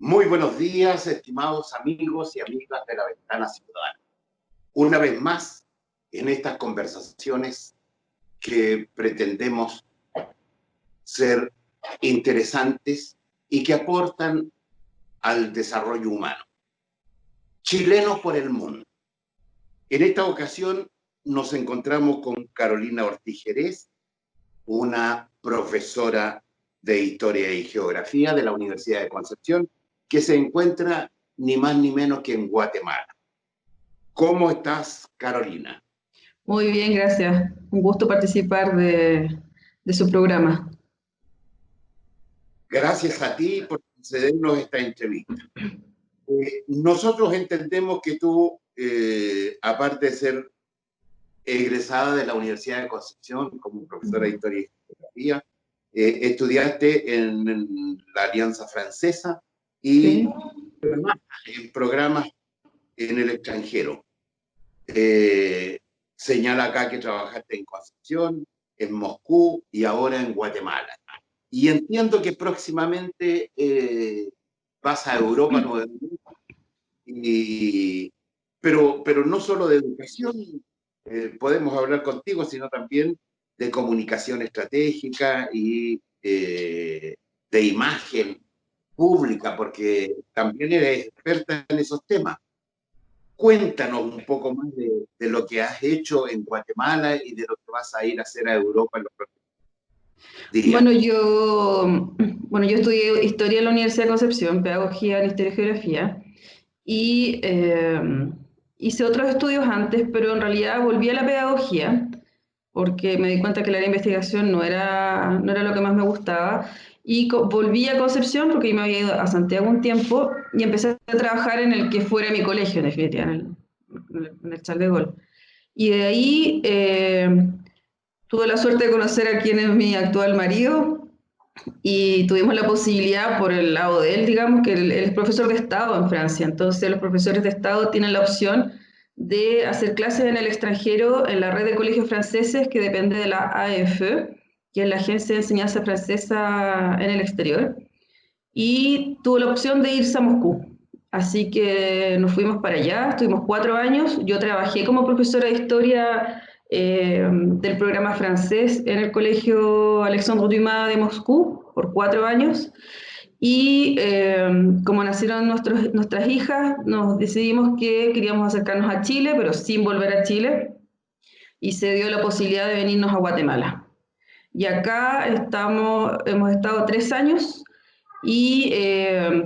Muy buenos días, estimados amigos y amigas de la Ventana Ciudadana. Una vez más, en estas conversaciones que pretendemos ser interesantes y que aportan al desarrollo humano. Chilenos por el mundo. En esta ocasión nos encontramos con Carolina Ortiz Jerez, una profesora de Historia y Geografía de la Universidad de Concepción, que se encuentra ni más ni menos que en Guatemala. ¿Cómo estás, Carolina? Muy bien, gracias. Un gusto participar de su programa. Gracias a ti por concedernos esta entrevista. Nosotros entendemos que tú, aparte de ser egresada de la Universidad de Concepción como profesora de Historia y Geografía, estudiaste en la Alianza Francesa y Sí. en programas en el extranjero. Señala acá que trabajaste en Concepción, en Moscú y ahora en Guatemala. Y entiendo que próximamente vas a Europa nuevamente, pero no solo de educación podemos hablar contigo, sino también de comunicación estratégica y de imagen pública, porque también eres experta en esos temas. Cuéntanos un poco más de lo que has hecho en Guatemala y de lo que vas a ir a hacer a Europa en los próximos días. Bueno, yo estudié Historia en la Universidad de Concepción, Pedagogía en Historia y Geografía, y hice otros estudios antes, pero en realidad volví a la pedagogía porque me di cuenta que el área de investigación no era lo que más me gustaba. Y volví a Concepción porque yo me había ido a Santiago un tiempo y empecé a trabajar en el que fuera mi colegio, en definitiva, en el Charles de Gaulle. Y de ahí tuve la suerte de conocer a quien es mi actual marido y tuvimos la posibilidad, por el lado de él, digamos, que él es profesor de Estado en Francia. Entonces los profesores de Estado tienen la opción de hacer clases en el extranjero en la red de colegios franceses que depende de la AEF, que es la Agencia de Enseñanza Francesa en el Exterior. Y tuve la opción de irse a Moscú. Así que nos fuimos para allá, estuvimos 4 años. Yo trabajé como profesora de historia del programa francés en el colegio Alexandre Dumas de Moscú por 4 años. Y como nacieron nuestras hijas, nos decidimos que queríamos acercarnos a Chile, pero sin volver a Chile. Y se dio la posibilidad de venirnos a Guatemala. Y acá hemos estado 3 años y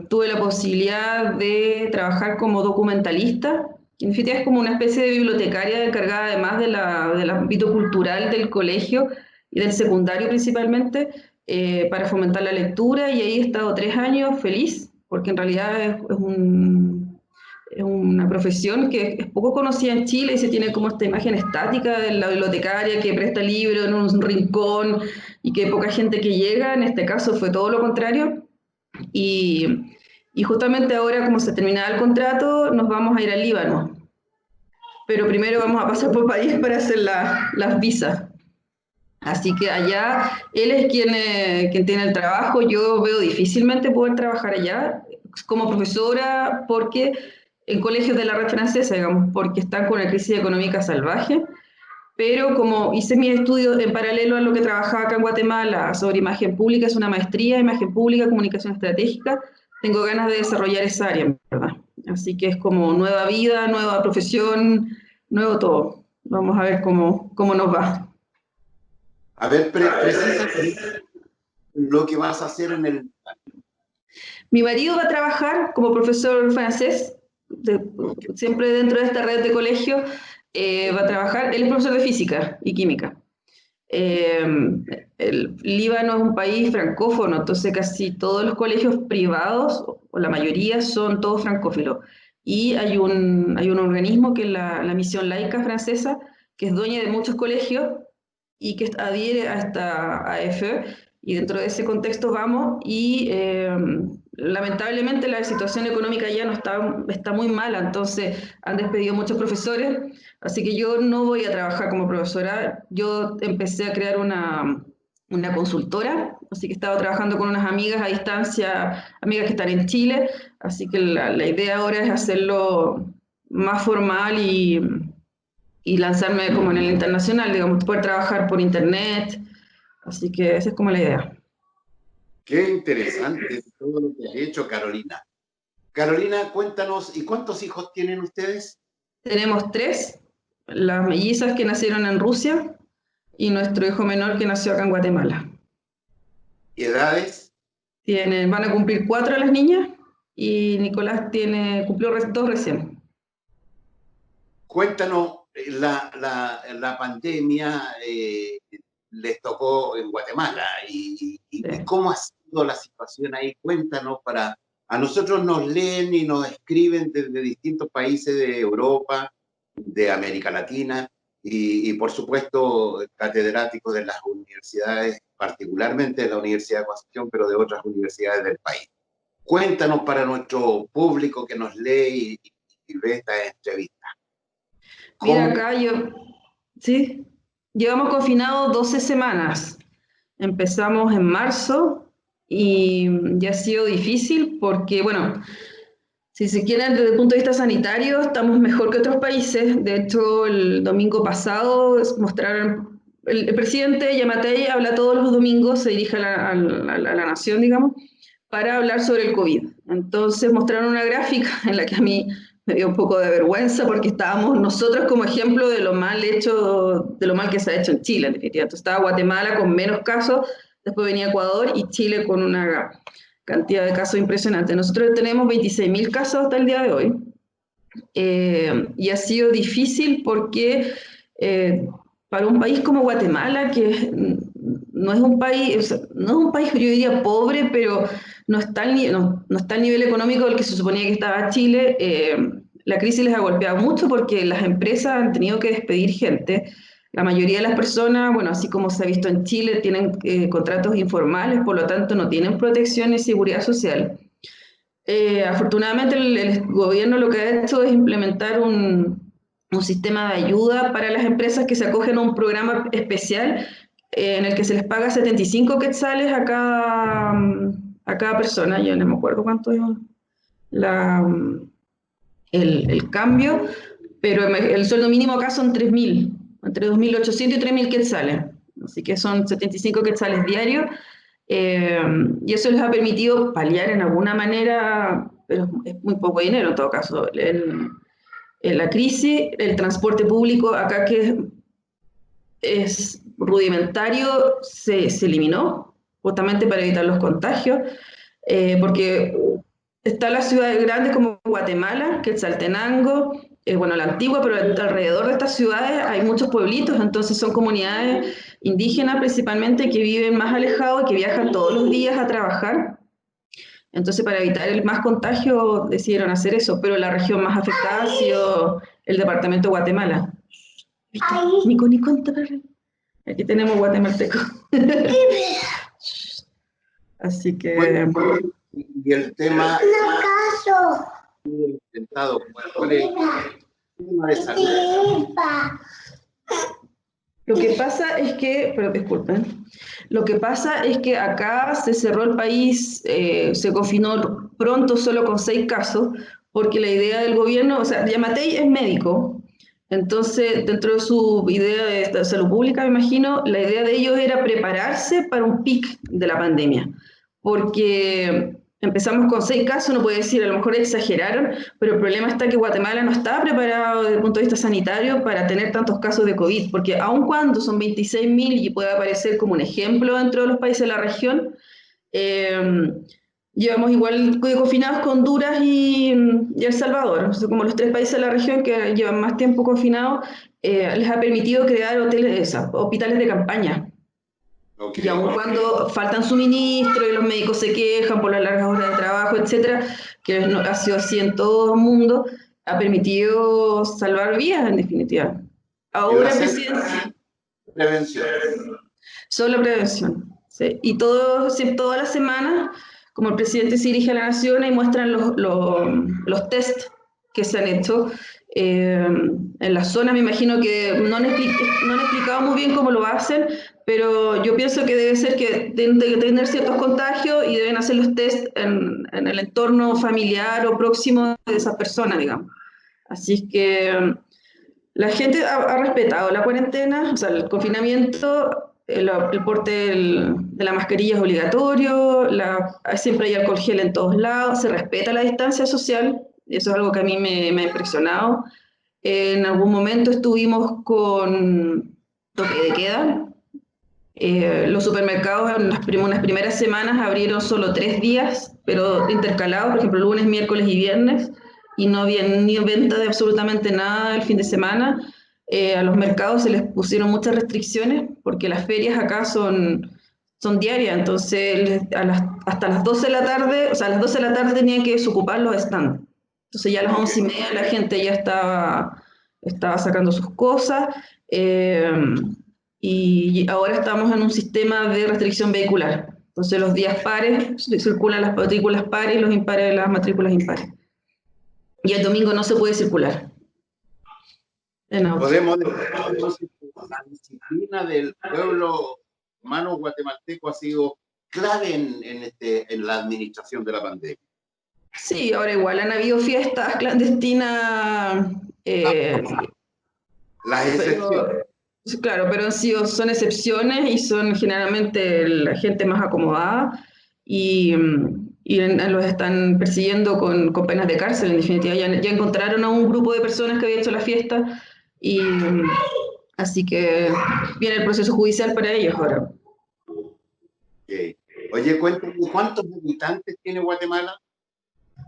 tuve la posibilidad de trabajar como documentalista. En definitiva es como una especie de bibliotecaria encargada además del ámbito cultural del colegio y del secundario principalmente, para fomentar la lectura, y ahí he estado 3 años feliz, porque en realidad es una profesión que es poco conocida en Chile y se tiene como esta imagen estática de la bibliotecaria que presta libros en un rincón y que poca gente que llega. En este caso fue todo lo contrario. Y, y justamente ahora, como se terminaba el contrato, nos vamos a ir al Líbano. Pero primero vamos a pasar por París para hacer las visas. Así que allá él es quien tiene el trabajo. Yo veo difícilmente poder trabajar allá como profesora porque en colegios de la red francesa, digamos, porque están con una crisis económica salvaje. Pero como hice mis estudios en paralelo a lo que trabajaba acá en Guatemala sobre imagen pública, es una maestría en imagen pública, comunicación estratégica, tengo ganas de desarrollar esa área, ¿verdad? Así que es como nueva vida, nueva profesión, nuevo todo. Vamos a ver cómo nos va. A ver, precisa lo que vas a hacer en el... Mi marido va a trabajar como profesor francés, siempre dentro de esta red de colegio, va a trabajar, él es profesor de física y química. Eh, el Líbano es un país francófono, entonces casi todos los colegios privados, o la mayoría, son todos francófilos. Y hay un organismo que es la Misión Laica Francesa, que es dueña de muchos colegios y que adhiere a esta AF, y dentro de ese contexto vamos, y lamentablemente la situación económica ya no está muy mala, entonces han despedido muchos profesores, así que yo no voy a trabajar como profesora. Yo empecé a crear una consultora, así que he estado trabajando con unas amigas a distancia, amigas que están en Chile, así que la idea ahora es hacerlo más formal y lanzarme como en el internacional, digamos, poder trabajar por internet, así que esa es como la idea. Qué interesante todo lo que has hecho, Carolina. Carolina, cuéntanos, ¿y cuántos hijos tienen ustedes? Tenemos tres, las mellizas que nacieron en Rusia y nuestro hijo menor que nació acá en Guatemala. ¿Y edades? Van a cumplir 4 las niñas y Nicolás cumplió 2 recién. Cuéntanos, la pandemia les tocó en Guatemala y cómo ha sido la situación ahí. Cuéntanos para... A nosotros nos leen y nos escriben desde distintos países de Europa, de América Latina y por supuesto catedráticos de las universidades, particularmente de la Universidad de Concepción, pero de otras universidades del país. Cuéntanos para nuestro público que nos lee y ve esta entrevista. Mira, acá sí, llevamos confinados 12 semanas. Empezamos en marzo y ya ha sido difícil porque, bueno, si se quiere, desde el punto de vista sanitario, estamos mejor que otros países. De hecho, el domingo pasado mostraron, el presidente Yamatei habla todos los domingos, se dirige a la nación, digamos, para hablar sobre el COVID. Entonces mostraron una gráfica en la que a mí me dio un poco de vergüenza porque estábamos nosotros como ejemplo de lo mal hecho, de lo mal que se ha hecho en Chile, en definitiva. Entonces estaba Guatemala con menos casos, después venía Ecuador y Chile con una cantidad de casos impresionante. Nosotros tenemos 26.000 casos hasta el día de hoy y ha sido difícil porque para un país como Guatemala, que no es un país, o sea, no es un país, yo diría pobre, pero no está al nivel económico del que se suponía que estaba Chile, la crisis les ha golpeado mucho porque las empresas han tenido que despedir gente. La mayoría de las personas, bueno, así como se ha visto en Chile, tienen contratos informales, por lo tanto no tienen protección y seguridad social. Afortunadamente el gobierno lo que ha hecho es implementar un sistema de ayuda para las empresas que se acogen a un programa especial en el que se les paga 75 quetzales a cada persona. Yo no me acuerdo cuánto es la, el cambio, pero el sueldo mínimo acá son 3.000, entre 2.800 y 3.000 quetzales. Así que son 75 quetzales diarios. Y eso les ha permitido paliar en alguna manera, pero es muy poco dinero en todo caso, la crisis. El transporte público acá, que es rudimentario, se eliminó justamente para evitar los contagios, porque están las ciudades grandes como Guatemala, Quetzaltenango, bueno, la Antigua, pero alrededor de estas ciudades hay muchos pueblitos, entonces son comunidades indígenas principalmente que viven más alejados y que viajan todos los días a trabajar. Entonces, para evitar el más contagio, decidieron hacer eso, pero la región más afectada ha sido el departamento de Guatemala. Nico, aquí tenemos guatemalteco. Así que... Bueno, y el tema... intentado, ¿cuál es el tema de salud? Lo que pasa es que, pero disculpen, lo que pasa es que acá se cerró el país, se confinó pronto solo con 6 casos, porque la idea del gobierno, o sea, Yamatei es médico, entonces dentro de su idea de salud pública, me imagino, la idea de ellos era prepararse para un pic de la pandemia, porque empezamos con 6 casos, no puede decir, a lo mejor exageraron, pero el problema está que Guatemala no estaba preparado desde el punto de vista sanitario para tener tantos casos de COVID, porque aun cuando son 26.000 y puede aparecer como un ejemplo dentro de los países de la región, llevamos igual confinados con Honduras y El Salvador, o sea, como los 3 países de la región que llevan más tiempo confinados, les ha permitido crear hospitales de campaña. Okay. Y aun cuando faltan suministros y los médicos se quejan por las largas horas de trabajo, etcétera, que ha sido así en todo el mundo, ha permitido salvar vidas, en definitiva. Ahora, prevención. Solo prevención. ¿Sí? Y todas las semanas, como el presidente se dirige a la nación y muestran los test que se han hecho, En la zona me imagino que no han explicado muy bien cómo lo hacen, pero yo pienso que debe ser que deben de tener ciertos contagios y deben hacer los test en el entorno familiar o próximo de esa persona, digamos. Así que la gente ha respetado la cuarentena, o sea, el confinamiento, el porte de la mascarilla es obligatorio, siempre hay alcohol gel en todos lados, se respeta la distancia social, eso es algo que a mí me ha impresionado. En algún momento estuvimos con toque de queda. Los supermercados en unas primeras semanas abrieron solo 3 días, pero intercalados, por ejemplo, lunes, miércoles y viernes, y no había ni venta de absolutamente nada el fin de semana. A los mercados se les pusieron muchas restricciones porque las ferias acá son diarias, entonces hasta las 12 de la tarde, o sea, a las 12 de la tarde tenían que desocupar los stands. Entonces ya a las 11:30 la gente ya estaba sacando sus cosas. eh, y ahora estamos en un sistema de restricción vehicular. Entonces los días pares circulan las matrículas pares y los impares las matrículas impares. Y el domingo no se puede circular en auto. Podemos decir entonces que la disciplina del pueblo humano guatemalteco ha sido clave en la administración de la pandemia. Sí, ahora igual han habido fiestas clandestinas, Las excepciones. claro, pero son excepciones y son generalmente la gente más acomodada y los están persiguiendo con penas de cárcel, en definitiva. Ya encontraron a un grupo de personas que había hecho la fiesta y así que viene el proceso judicial para ellos ahora. Okay. Oye, cuéntame, ¿cuántos habitantes tiene Guatemala?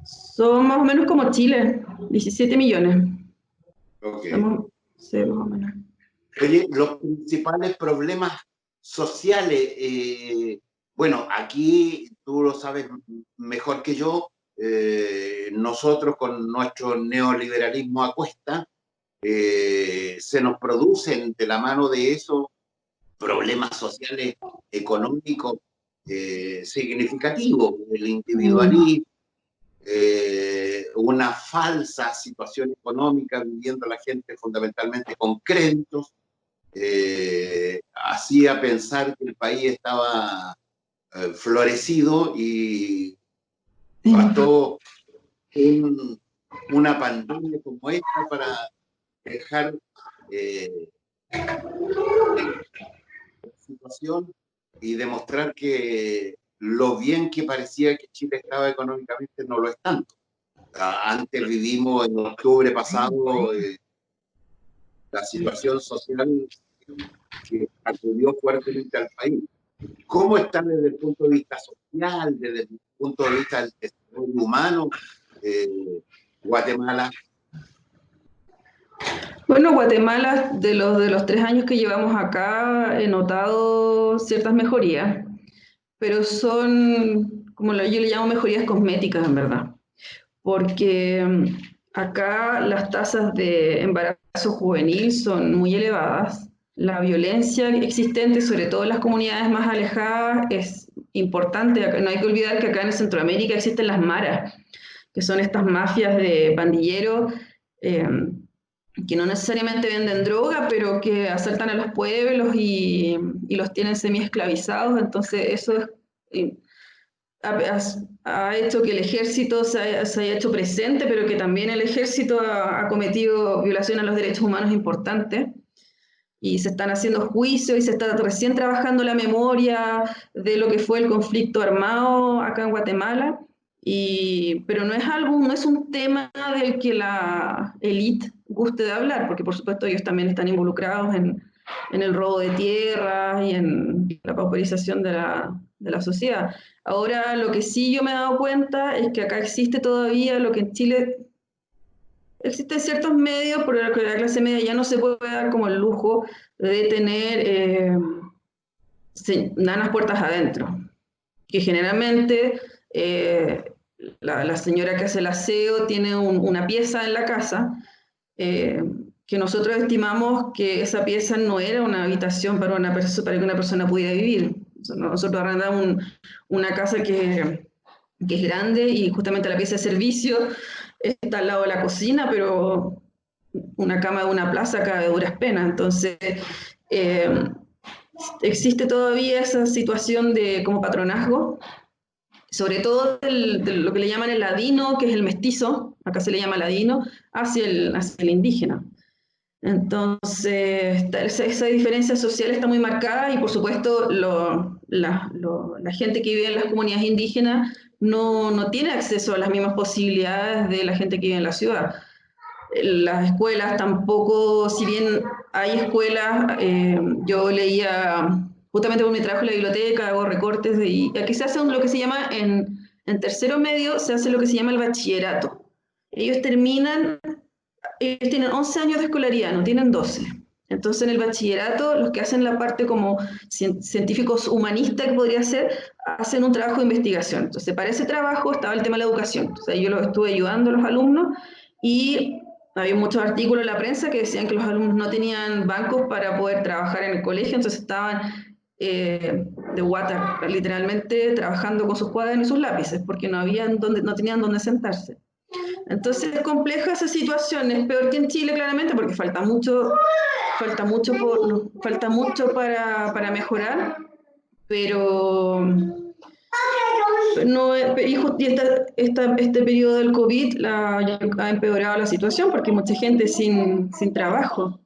Son más o menos como Chile, 17 millones. Okay. Sí, más o menos. Oye, los principales problemas sociales, bueno, aquí tú lo sabes mejor que yo, nosotros con nuestro neoliberalismo a cuesta, se nos producen de la mano de eso problemas sociales, económicos significativos, el individualismo, una falsa situación económica, viviendo la gente fundamentalmente con créditos, hacía pensar que el país estaba florecido y bastó una pandemia como esta para dejar la situación y demostrar que lo bien que parecía que Chile estaba económicamente no lo es tanto. Antes vivimos en octubre pasado la situación social que acudió fuertemente al país. ¿Cómo está desde el punto de vista social, desde el punto de vista del desarrollo humano, Guatemala? Bueno, Guatemala, de los 3 años que llevamos acá, he notado ciertas mejorías, pero son, yo le llamo mejorías cosméticas, en verdad, porque acá las tasas de embarazo juvenil son muy elevadas, la violencia existente, sobre todo en las comunidades más alejadas, es importante. No hay que olvidar que acá en Centroamérica existen las maras, que son estas mafias de pandilleros, eh, que no necesariamente venden droga, pero que asaltan a los pueblos y los tienen semi-esclavizados. Entonces eso ha hecho que el ejército se haya hecho presente, pero que también el ejército ha cometido violaciones a los derechos humanos importantes. Y se están haciendo juicios y se está recién trabajando la memoria de lo que fue el conflicto armado acá en Guatemala. Pero no es un tema del que la élite guste de hablar, porque por supuesto ellos también están involucrados en el robo de tierras y en la pauperización de la sociedad. Ahora, lo que sí yo me he dado cuenta es que acá existe todavía lo que en Chile existen ciertos medios, pero la clase media ya no se puede dar como el lujo de tener nanas puertas adentro, que generalmente la señora que hace el aseo tiene una pieza en la casa, que nosotros estimamos que esa pieza no era una habitación para para que una persona pudiera vivir. Nosotros arrendamos una casa que es grande y justamente la pieza de servicio está al lado de la cocina, pero una cama de una plaza cabe a duras penas. Entonces, eh, existe todavía esa situación de como patronazgo, sobre todo de lo que le llaman el ladino, que es el mestizo, acá se le llama ladino, hacia el indígena. Entonces, esa diferencia social está muy marcada y por supuesto la gente que vive en las comunidades indígenas no tiene acceso a las mismas posibilidades de la gente que vive en la ciudad. Las escuelas tampoco, si bien hay escuelas, yo leía, justamente por mi trabajo en la biblioteca, hago recortes, y aquí se hace lo que se llama, en tercero medio, se hace lo que se llama el bachillerato. Ellos tienen 11 años de escolaridad, no tienen 12. Entonces en el bachillerato, los que hacen la parte como científicos humanistas que podría ser, hacen un trabajo de investigación. Entonces para ese trabajo estaba el tema de la educación. Entonces yo los estuve ayudando a los alumnos y había muchos artículos en la prensa que decían que los alumnos no tenían bancos para poder trabajar en el colegio, entonces estaban de guata, literalmente trabajando con sus cuadernos y sus lápices, porque no tenían dónde sentarse. Entonces es compleja esa situación, es peor que en Chile claramente porque falta mucho para mejorar, pero no, este periodo del COVID ha empeorado la situación porque hay mucha gente sin trabajo.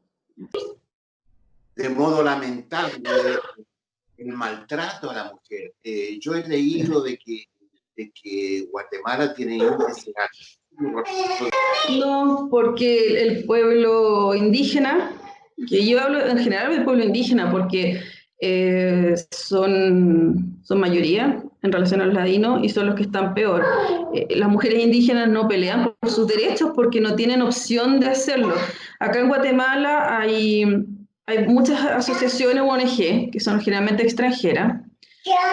De modo lamentable el maltrato a la mujer. Yo he leído de que Guatemala tiene índices altos. No, porque el pueblo indígena, que yo hablo en general del pueblo indígena, porque son mayoría en relación a los ladinos y son los que están peor. Las mujeres indígenas no pelean por sus derechos porque no tienen opción de hacerlo. Acá en Guatemala hay muchas asociaciones ONG, que son generalmente extranjeras,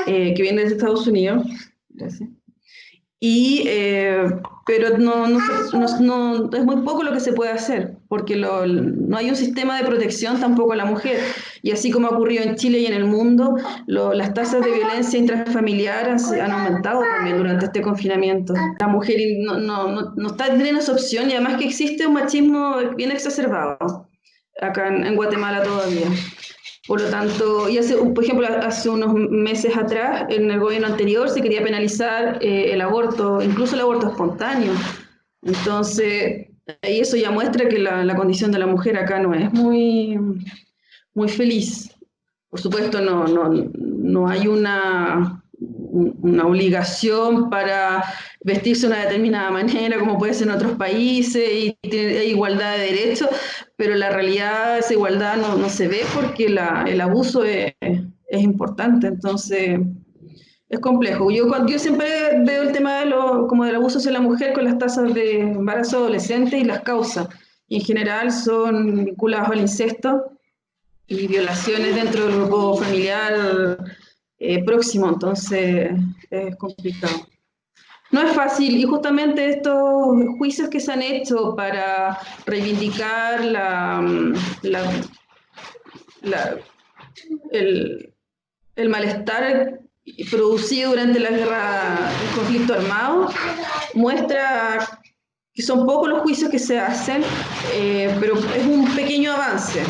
que vienen desde Estados Unidos. Gracias. Pero es muy poco lo que se puede hacer, porque no hay un sistema de protección tampoco a la mujer. Y así como ha ocurrido en Chile y en el mundo, las tasas de violencia intrafamiliar han aumentado también durante este confinamiento. La mujer no está teniendo esa opción y además que existe un machismo bien exacerbado acá en Guatemala todavía. Por lo tanto, por ejemplo, hace unos meses atrás, en el gobierno anterior, se quería penalizar el aborto, incluso el aborto espontáneo. Entonces, ahí eso ya muestra que la condición de la mujer acá no es muy feliz. Por supuesto, no hay una obligación para vestirse de una determinada manera, como puede ser en otros países, y hay igualdad de derechos, pero la realidad, esa igualdad no se ve porque el abuso es importante, entonces es complejo. Yo siempre veo el tema como del abuso hacia la mujer con las tasas de embarazo adolescente y las causas, y en general son vinculadas al incesto y violaciones dentro del grupo familiar próximo, entonces es complicado. No es fácil, y justamente estos juicios que se han hecho para reivindicar el malestar producido durante la guerra, el conflicto armado, muestra que son pocos los juicios que se hacen, pero es un pequeño avance.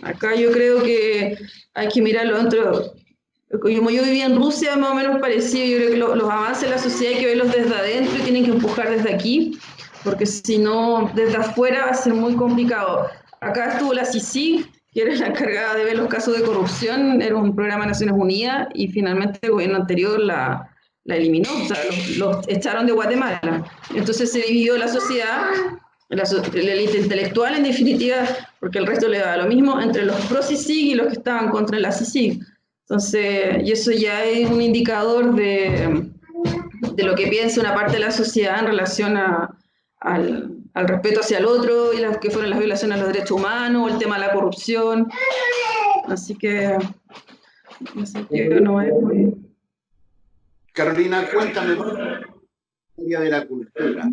Acá yo creo que hay que mirarlo dentro. Como yo vivía en Rusia, más o menos parecido, yo creo que los avances de la sociedad hay que verlos desde adentro y tienen que empujar desde aquí, porque si no, desde afuera va a ser muy complicado. Acá estuvo la CICIG, que era la encargada de ver los casos de corrupción, era un programa de Naciones Unidas, y finalmente el gobierno anterior la eliminó, o sea, los echaron de Guatemala. Entonces se dividió la sociedad, la élite intelectual en definitiva, porque el resto le daba lo mismo, entre los pro-CICIG y los que estaban contra la CICIG. Entonces, y eso ya es un indicador de lo que piensa una parte de la sociedad en relación al respeto hacia el otro y las que fueron las violaciones a los derechos humanos, o el tema de la corrupción. Así que no es muy... Carolina, cuéntame la historia de la cultura.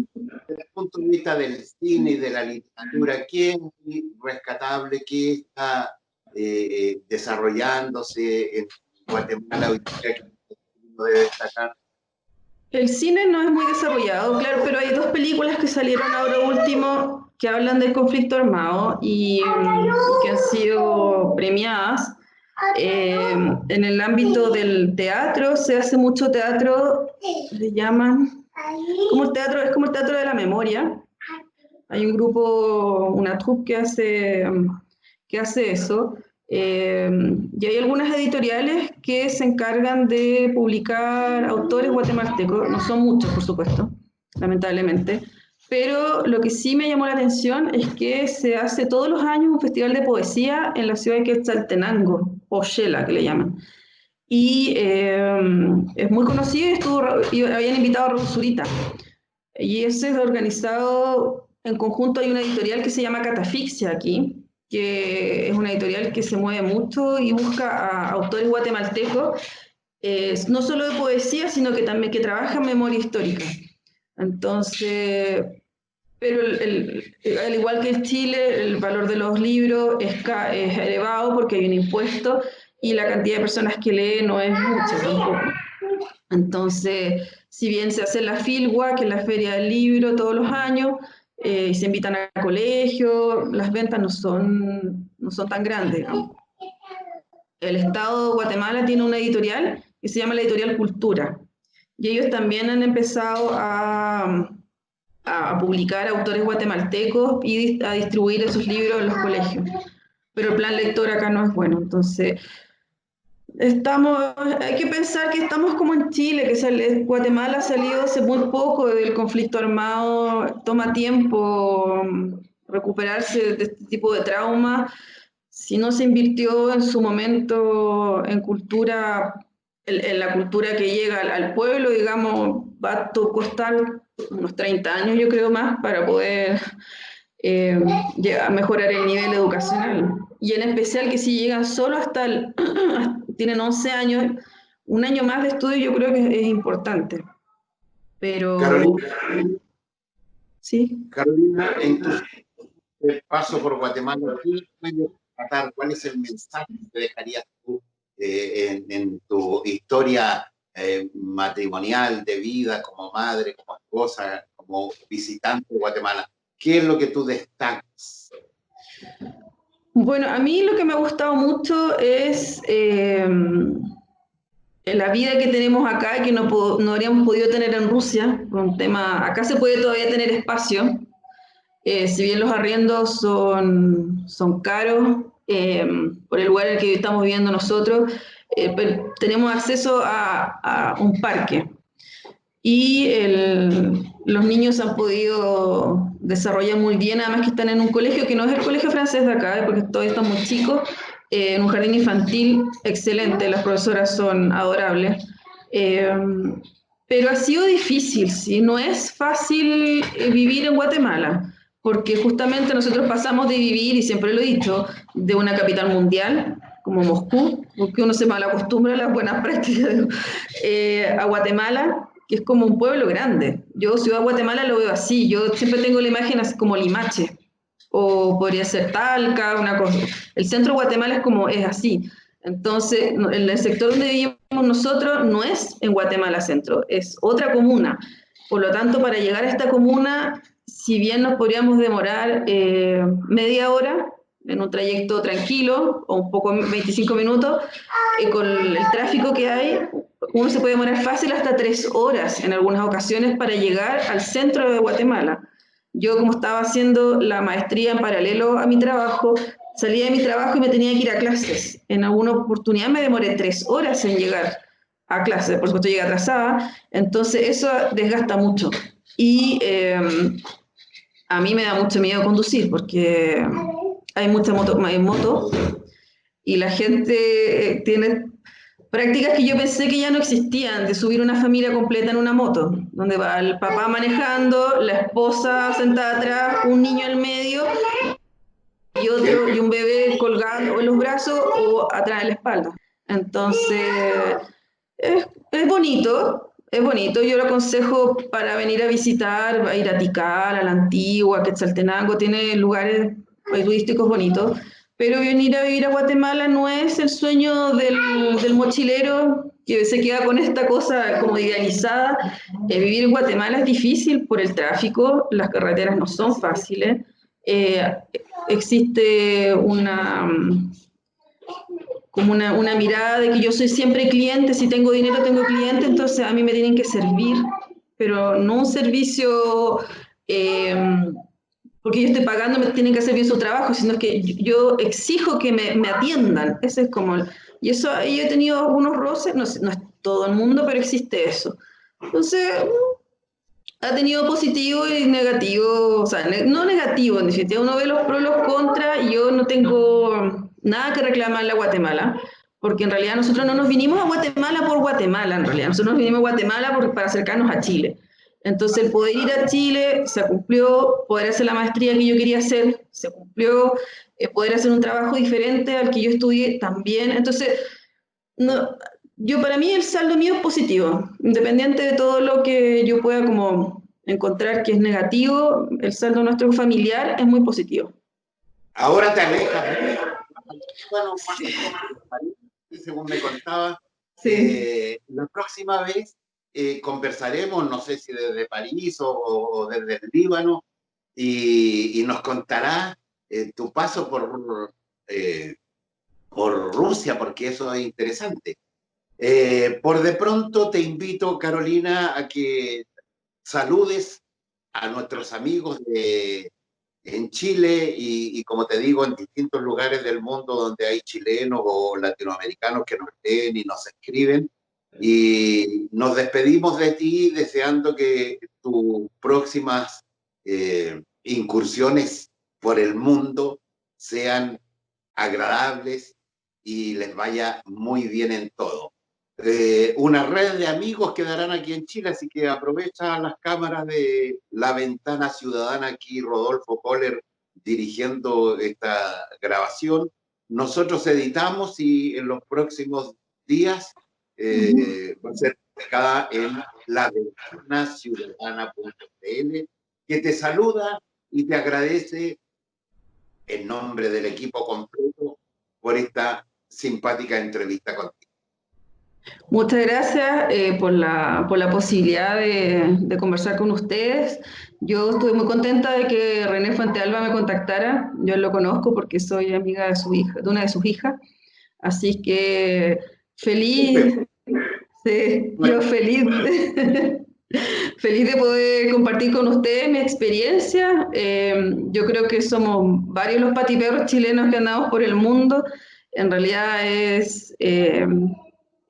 Desde el punto de vista del cine y de la literatura, ¿qué es rescatable? ¿Qué está desarrollándose en Guatemala hoy día que uno debe destacar? El cine no es muy desarrollado, claro, pero hay dos películas que salieron ahora último que hablan del conflicto armado y que han sido premiadas. En el ámbito del teatro se hace mucho teatro, le llaman, como el teatro, es como el teatro de la memoria. Hay un grupo, una troupe que hace eso. Y hay algunas editoriales que se encargan de publicar autores guatemaltecos, no son muchos, por supuesto, lamentablemente, pero lo que sí me llamó la atención es que se hace todos los años un festival de poesía en la ciudad de Quetzaltenango, o Xela, que le llaman. Y es muy conocido y habían invitado a Raúl Zurita. Y ese es organizado en conjunto. Hay una editorial que se llama Catafixia aquí, que es una editorial que se mueve mucho y busca a autores guatemaltecos, no solo de poesía, sino que también que trabaja en memoria histórica. Entonces, pero al igual que en Chile, el valor de los libros es elevado porque hay un impuesto y la cantidad de personas que leen no es mucha tampoco. Entonces, si bien se hace la Filgua, que es la feria del libro todos los años, y se invitan a colegios, las ventas no son tan grandes, ¿no? El Estado de Guatemala tiene una editorial que se llama la Editorial Cultura, y ellos también han empezado a publicar autores guatemaltecos y a distribuir esos libros en los colegios. Pero el plan lector acá no es bueno, entonces hay que pensar que estamos como en Chile, Guatemala ha salido hace muy poco del conflicto armado, toma tiempo recuperarse de este tipo de trauma. Si no se invirtió en su momento en cultura, en la cultura que llega al pueblo, digamos, va a costar unos 30 años, yo creo, más para poder mejorar el nivel educacional. Y en especial que si llegan solo tienen 11 años, un año más de estudio yo creo que es importante. Pero... Sí. Carolina, en tu paso por Guatemala, ¿cuál es el mensaje que dejarías tú en tu historia matrimonial, de vida, como madre, como esposa, como visitante de Guatemala? ¿Qué es lo que tú destacas? Bueno, a mí lo que me ha gustado mucho es la vida que tenemos acá, que no habríamos podido tener en Rusia. Acá se puede todavía tener espacio, si bien los arriendos son caros, por el lugar en el que estamos viviendo nosotros, tenemos acceso a un parque. Y los niños han podido desarrollar muy bien, además que están en un colegio que no es el colegio francés de acá, porque todavía están muy chicos, en un jardín infantil excelente, las profesoras son adorables. Pero ha sido difícil, ¿sí? No es fácil vivir en Guatemala, porque justamente nosotros pasamos de vivir, y siempre lo he dicho, de una capital mundial, como Moscú, porque uno se malacostumbra a las buenas prácticas, a Guatemala, que es como un pueblo grande. Yo Ciudad de Guatemala lo veo así, yo siempre tengo la imagen así como Limache, o podría ser Talca, una cosa. El centro de Guatemala es así. Entonces, en el sector donde vivimos nosotros no es en Guatemala Centro, es otra comuna. Por lo tanto, para llegar a esta comuna, si bien nos podríamos demorar media hora en un trayecto tranquilo, o un poco 25 minutos, con el tráfico que hay, uno se puede demorar fácil hasta 3 horas en algunas ocasiones para llegar al centro de Guatemala. Yo, como estaba haciendo la maestría en paralelo a mi trabajo, salía de mi trabajo y me tenía que ir a clases. En alguna oportunidad me demoré 3 horas en llegar a clases, por supuesto llegué atrasada, entonces eso desgasta mucho. Y a mí me da mucho miedo conducir porque hay mucha moto y la gente tiene prácticas que yo pensé que ya no existían, de subir una familia completa en una moto, donde va el papá manejando, la esposa sentada atrás, un niño al medio y un bebé colgando en los brazos o atrás en la espalda. Entonces, es bonito, yo lo aconsejo para venir a visitar, a ir a Tikal, a la Antigua, Quetzaltenango, tiene lugares turísticos bonitos, pero venir a vivir a Guatemala no es el sueño del mochilero que se queda con esta cosa como idealizada. Vivir en Guatemala es difícil por el tráfico, las carreteras no son fáciles, eh, existe como una mirada de que yo soy siempre cliente, si tengo dinero tengo cliente, entonces a mí me tienen que servir, pero no un servicio eh, porque yo estoy pagando, me tienen que hacer bien su trabajo, sino que yo exijo que me atiendan. Ese es como y eso ahí he tenido algunos roces, no, no es todo el mundo, pero existe eso. Entonces, ha tenido positivo y negativo, o sea, no negativo, en definitiva, uno ve los pros y los contras, y yo no tengo nada que reclamarle a Guatemala, porque en realidad nosotros no nos vinimos a Guatemala por Guatemala, en realidad, nosotros nos vinimos a Guatemala para acercarnos a Chile. Entonces, el poder ir a Chile se cumplió, poder hacer la maestría que yo quería hacer se cumplió, poder hacer un trabajo diferente al que yo estudié también. Entonces, no, yo para mí el saldo mío es positivo, independiente de todo lo que yo pueda como encontrar que es negativo, el saldo nuestro familiar es muy positivo. Ahora te alejas, bueno, según me contaba, Sí. la próxima vez conversaremos, no sé si desde París o desde el Líbano, y nos contarás tu paso por Rusia, porque eso es interesante. Por de pronto te invito, Carolina, a que saludes a nuestros amigos en Chile y, como te digo, en distintos lugares del mundo donde hay chilenos o latinoamericanos que nos leen y nos escriben. Y nos despedimos de ti deseando que tus próximas incursiones por el mundo sean agradables y les vaya muy bien en todo. Una red de amigos quedarán aquí en Chile, así que aprovecha las cámaras de La Ventana Ciudadana, aquí Rodolfo Kohler dirigiendo esta grabación. Nosotros editamos y en los próximos días va a ser publicada en laventanaciudadana.cl, que te saluda y te agradece en nombre del equipo completo por esta simpática entrevista contigo. Muchas gracias por la posibilidad de conversar con ustedes. Yo estuve muy contenta de que René Fuentealba me contactara. Yo lo conozco porque soy amiga de su hija, de una de sus hijas. Así que feliz, sí, yo feliz, feliz de poder compartir con ustedes mi experiencia. Yo creo que somos varios los patiperros chilenos que andamos por el mundo. En realidad es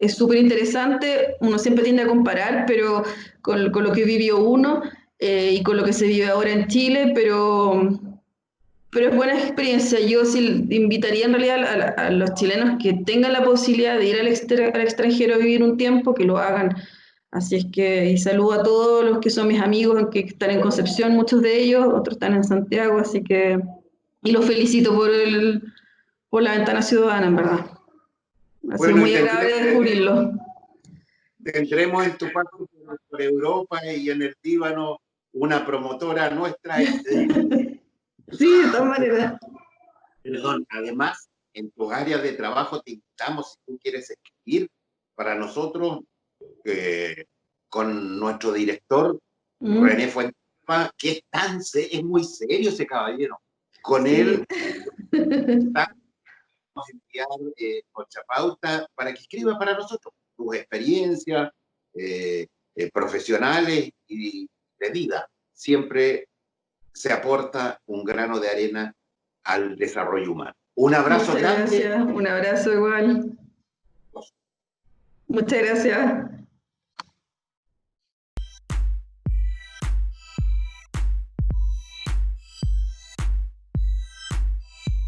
súper interesante. Uno siempre tiende a comparar, pero con lo que vivió uno y con lo que se vive ahora en Chile, pero es buena experiencia. Yo sí invitaría en realidad a los chilenos que tengan la posibilidad de ir al extranjero a vivir un tiempo, que lo hagan. Así es que, y saludo a todos los que son mis amigos, que están en Concepción, muchos de ellos, otros están en Santiago, así que, y los felicito por la ventana ciudadana, en verdad. Ha sido Bueno, muy agradable descubrirlo. Tendremos en tu paso por Europa y en el Líbano una promotora nuestra. Sí, de todas maneras. Perdón, además, en tus áreas de trabajo te invitamos, si tú quieres escribir para nosotros, con nuestro director, René Fuentes, que es muy serio ese caballero. Con él vamos a enviar nuestra pauta para que escriba para nosotros tus experiencias profesionales y de vida. Siempre se aporta un grano de arena al desarrollo humano. Un abrazo grande. Gracias, un abrazo igual. Muchas gracias.